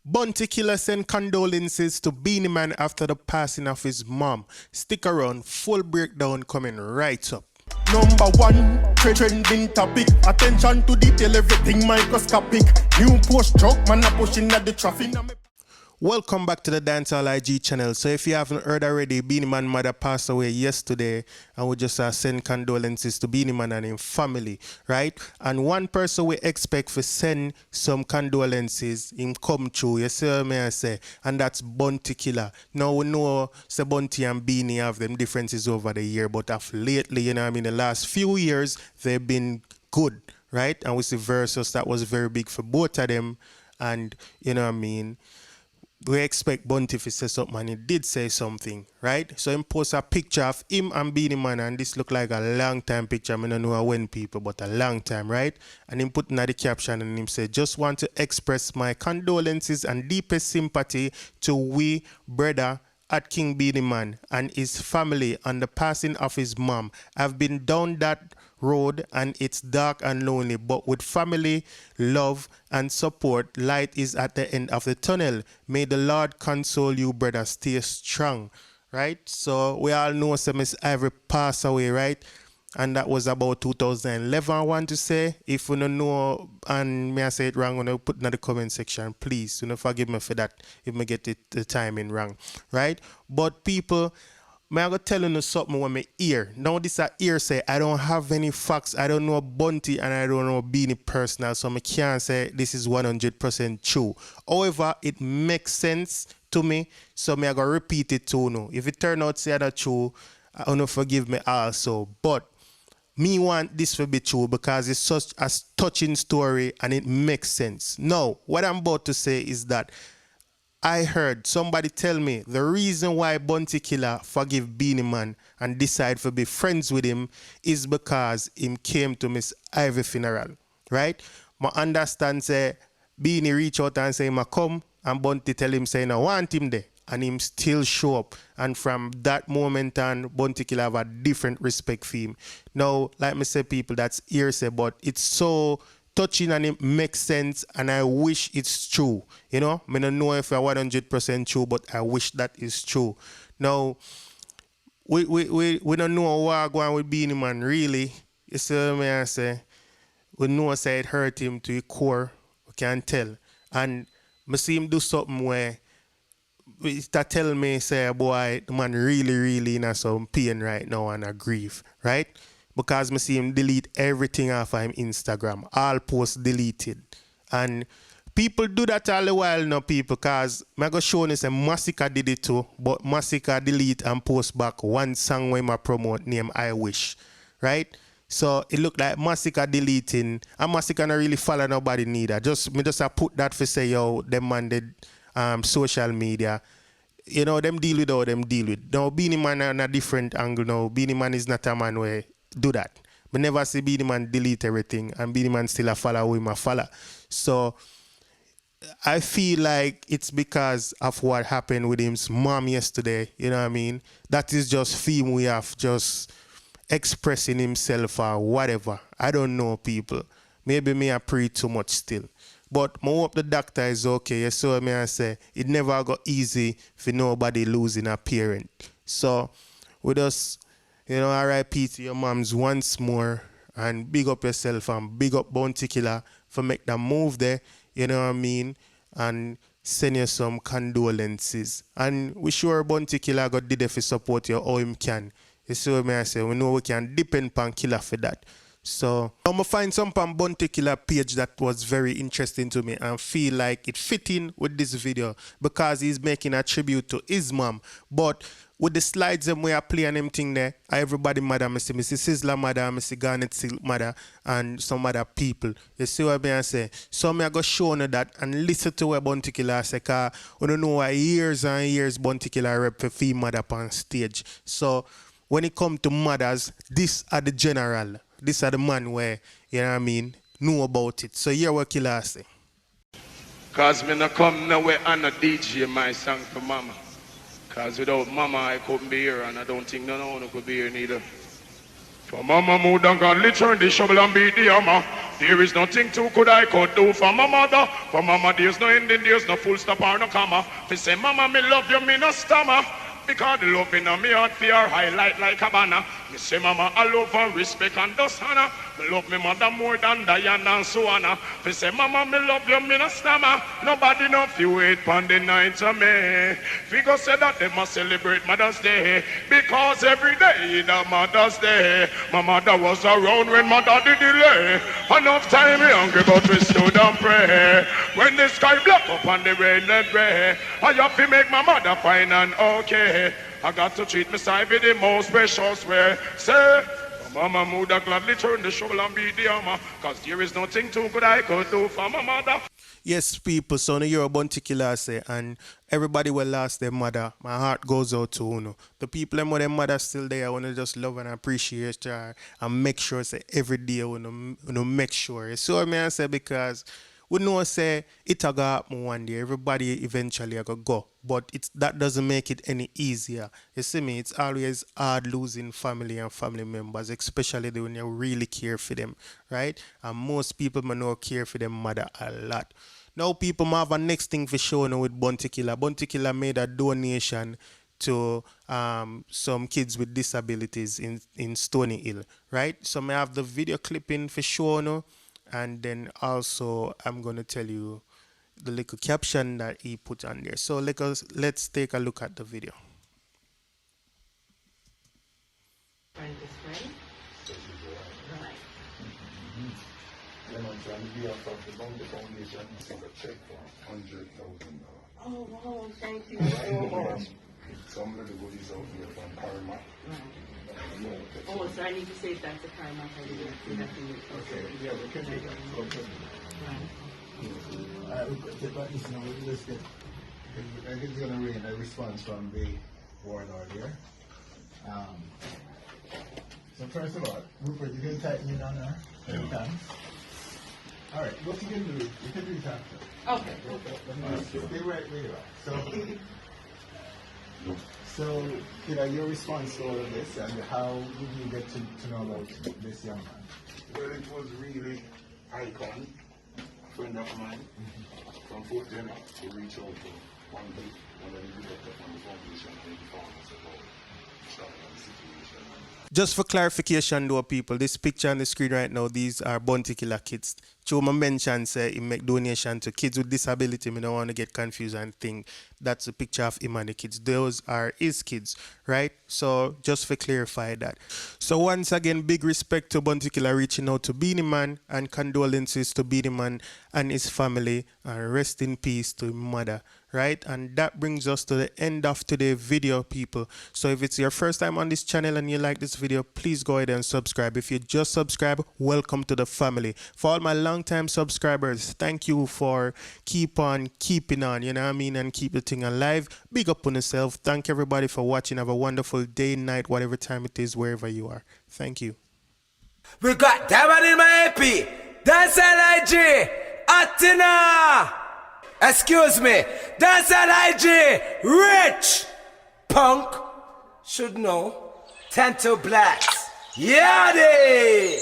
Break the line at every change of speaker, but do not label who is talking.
Bonticula sent condolences to Beenie Man after the passing of his mom. Stick around, full breakdown coming right up.
Number one, trending topic. Attention to detail, everything microscopic. New post truck, man a pushing at the traffic.
Welcome back to the Dancehall IG channel. So if you haven't heard already, Beenie Man mother passed away yesterday, and we just send condolences to Beenie Man and his family, right? And one person we expect to send some condolences him come true, you see what I say? And that's Bonticula. Now we know say Bonti and Beenie have them differences over the year, but of lately, you know what I mean, the last few years, they've been good, right? And we see Versus, that was very big for both of them, and you know what I mean, we expect Bunty to say something, and he did say something, right? So he post a picture of him and Beenie Man, and this look like a long time picture. I don't know when people, but a long time, right? And him put in the caption and him say, just want to express my condolences and deepest sympathy to we brother at King Beenie Man and his family on the passing of his mom. I've been down that road and it's dark and lonely, but with family, love, and support, light is at the end of the tunnel. May the Lord console you, brother. Stay strong, right? So we all know Miss Ivory passed away, right? And that was about 2011, I want to say. If you don't know, and may I say it wrong, when I put in the comment section, please, forgive me for that if I get the timing wrong, right? But people, may I go tell you something when I hear. Now this I hear say, I don't have any facts, I don't know Bunty and I don't know Beenie personal, so I can't say this is 100% true. However, it makes sense to me, so I go repeat it to you. If it turn out say that true, I don't forgive me also. But me want this to be true because it's such a touching story and it makes sense. Now, what I'm about to say is that I heard somebody tell me the reason why Bonticula forgive Beenie Man and decide to be friends with him is because him came to Miss Ivy funeral, right? I understand say Beenie reach out and say, "Ma come," and Bunty tell him say, "I want him there." And him still show up. And from that moment on, Bonticula have a different respect for him. Now, like me say, people, that's hearsay, but it's so touching and it makes sense, and I wish it's true. I don't know if it's 100% true, but I wish that is true. Now, we don't know what going with Beenie Man, really. You see what I say? We know say it hurt him to his core. We can tell. And I see him do something where that tell me, say, boy, the man really in some pain right now and a grief, right? Because I see him delete everything off of him Instagram, all posts deleted. And people do that all the while now, people, because I go show you say Massacre did it too, but Massacre delete and post back one song where I promote named I Wish, right? So it looked like Massacre deleting, and Massacre not really follow nobody neither. Me just put that for say, yo, them man did social media. Them deal with all them deal with. Now, Beenie Man on a different angle now. Beenie Man is not a man where do that. I never see Beenie Man delete everything, and Beenie Man still a follow him a follow. So I feel like it's because of what happened with his mom yesterday. You know what I mean? That is just theme we have, just expressing himself or whatever. I don't know, people. Maybe me I pray too much still. But I hope the doctor is okay. You saw me I say it never got easy for nobody losing a parent. So we just, RIP to your moms once more, and big up yourself and big up Bonticula for make that move there, you know what I mean? And send you some condolences. And we sure Bonticula got did it for support you all him can. You see what me I say? We know we can depend on Killer for that. So I'm going to find some on Bonticula page that was very interesting to me and feel like it fit in with this video because he's making a tribute to his mom. But with the slides them we are playing them thing there, everybody mother, I see Sizzla mother, I see Garnet Silk mother, and some other people. You see what I say? So I'm going to show you that and listen to what Bonticula say, because we don't know why years and years Bonticula rep for female mother on stage. So when it comes to mothers, these are the general. These are the man where, you know what I mean, know about it. So here what Killer say.
Cause me no come nowhere and no DJ my song for mama. Cause without mama I couldn't be here, and I don't think none of you could be here neither. For mama mood and godly turn the shovel and beat the hammer. There is nothing too good I could do for my mother. For mama there's no ending, there's no full stop or no comma. Fi say mama me love you, me no stammer. Because the love in me heart for your highlight like a banner. Me say mama I love and respect and does honor. Me love me mother more than Diana and so on. Fi say mama me love you, me no stammer. Nobody know if you wait pon the night of me. Fi go say that they must celebrate Mother's Day. Because every day is a Mother's Day. My mother was around when mother did delay. Enough time me hungry but we stood and pray. When the sky black up and the rain let gray, I have to make my mother fine and okay. I got to treat my side with the most precious way. Say, mama would have gladly turn the shovel and beat the hammer. Cause there is nothing too good I could do for my mother.
Yes, people, so now you're a Bonticula say, and everybody will lost their mother. My heart goes out to Uno. The people them with their mother still there, I want to just love and appreciate her and make sure say every day Uno make sure. You see what I say? Because we know say it a go happen one day. Everybody eventually a go. But that doesn't make it any easier. You see me? It's always hard losing family and family members, especially when you really care for them, right? And most people may not care for their mother a lot. Now people might have a next thing for show now with Bonticula. Bonticula made a donation to some kids with disabilities in Stony Hill, right? So I have the video clipping for show now, and then also I'm going to tell you the little caption that he put on there. So let's take a look at the video.
Right this way. Right.
Yeah, man, so on behalf of the Bounty Foundation, I sent a check for $100,000.
Oh, wow, thank you so much.
Some little goodies out here from Karma.
Right. Oh, so I need to say thanks to Karma for the
Okay, yeah, we can do that. Okay.
Right.
Take back this now, let's get, I think it's going to rain a response from the warlord here. So first of all, Rupert, you can tighten it down there every time. Alright, what you can do, you can do it after.
Okay.
Stay right where you are. So, you know, your response to all of this and how did you get to know about this young man?
Well, it was really Icon, a friend of mine, from Fort Denver, to reach out to one day, one of the director from the foundation and inform us about the situation.
Just for clarification though, people, this picture on the screen right now, these are Bonticula kids. Chuma mentioned say he make donation to kids with disability. I don't want to get confused and think that's a picture of him and the kids. Those are his kids, right? So just for clarify that. So once again, big respect to Bonticula reaching out to Beenieman, and condolences to Beenieman and his family, and rest in peace to his mother, right? And that brings us to the end of today's video, people. So if it's your first time on this channel and you like this video, please go ahead and subscribe. If you just subscribe, welcome to the family. For all my long-time subscribers, thank you for keeping on, you know what I mean, and keep the thing alive. Big up on yourself. Thank everybody for watching. Have a wonderful day, night, whatever time it is, wherever you are. Thank you.
We got Diamond in my AP. Dancehall IG. Atina. Excuse me. Dancehall IG. Rich. Punk. Should know. 10 to blacks. Yeah, they.